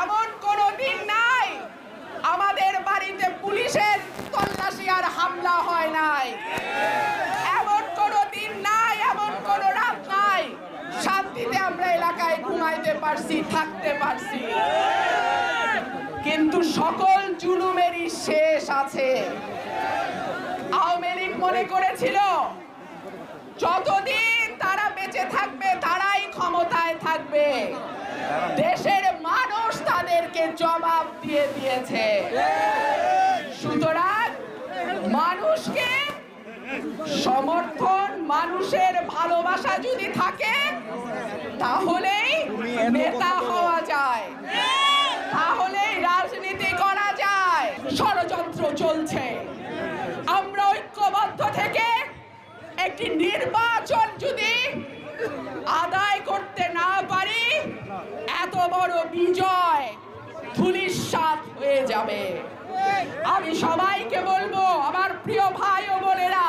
এমন কোনো দিন নাই আমাদের বাড়িতে পুলিশের তল্লাশি আর হামলা হয় নাই। এমন কোনো দিন নাই, এমন কোনো রাত নাই শান্তিতে আমরা এলাকায় ঘুমাইতে পারছি, থাকতে পারছি। কিন্তু সকল জুলুমেরই শেষ আছে। আওয়ামী লীগ মনে করেছিল যতদিন তারা বেঁচে থাকবে তারাই ক্ষমতায় থাকবে। দেশের মানুষ তাদেরকে জবাব দিয়ে দিয়েছে। সুতরাং মানুষকে সমর্থন, মানুষের ভালোবাসা যদি থাকে তাহলেই নেতা হওয়া যায়, তাহলেই রাজনীতি করা যায়। ষড়যন্ত্র চলছে। আমরা ঐক্যবদ্ধ থেকে একটি নির্বাচন যদি আদায় করতে না পারি, এত বড় বিজয় ধূলিসাৎ হয়ে যাবে। আমি সবাইকে বলবো, আমার প্রিয় ভাই ও বোনেরা,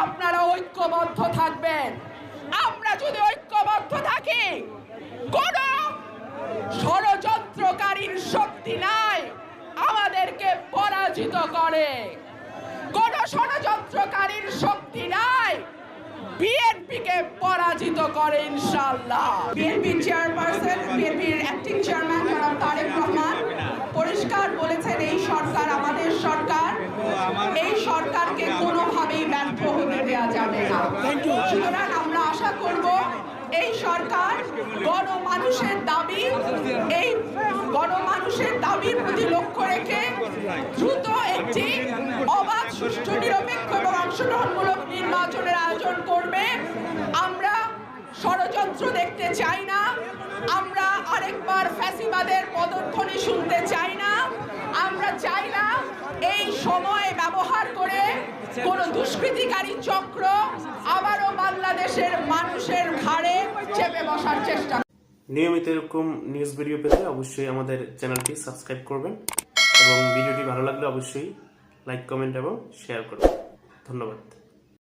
আপনারা ঐক্যবদ্ধ থাকবেন। আমরা যদি ঐক্যবদ্ধ থাকি, কোন ষড়যন্ত্রকারীর শক্তি নাই আমাদেরকে পরাজিত করে। কোন ষড়যন্ত্রকারীর শক্তি নাই বিএনপিকে পরাজিত করে ইনশাআল্লাহ। বিএনপির চেয়ারপারসন, বিএনপির অ্যাক্টিং চেয়ারম্যান জনাব তারেক রহমান পরিষ্কার বলেছেন, এই সরকার আমাদের সরকার, এই সরকারকে কোনোভাবেই ব্যর্থ হতে দেওয়া যাবে না। সুতরাং আমরা আশা করব এই সরকার গণমানুষের দাবি, এই গণমানুষের দাবির প্রতি লক্ষ্য রেখে দ্রুত একটি অবাধ, সুষ্ঠু, নিরপেক্ষ এবং অংশগ্রহণমূলক নির্বাচনের আয়োজন করবে। আমরা ষড়যন্ত্র দেখতে চাই না, আমরা আরেকবার ফ্যাসিবাদের পদধ্বনি শুনতে চাই না। আমরা চাই না এই সময় ব্যবহার করে কোন দুষ্কৃতিকারী চক্র আবারও বাংলাদেশের মানুষের ঘাড়ে চেপে বসার চেষ্টা। নিয়মিত এরকম নিউজ ভিডিও পেতে অবশ্যই আমাদের চ্যানেলটি সাবস্ক্রাইব করবেন এবং ভিডিওটি ভালো লাগলে অবশ্যই লাইক, কমেন্ট এবং শেয়ার করবেন। ধন্যবাদ।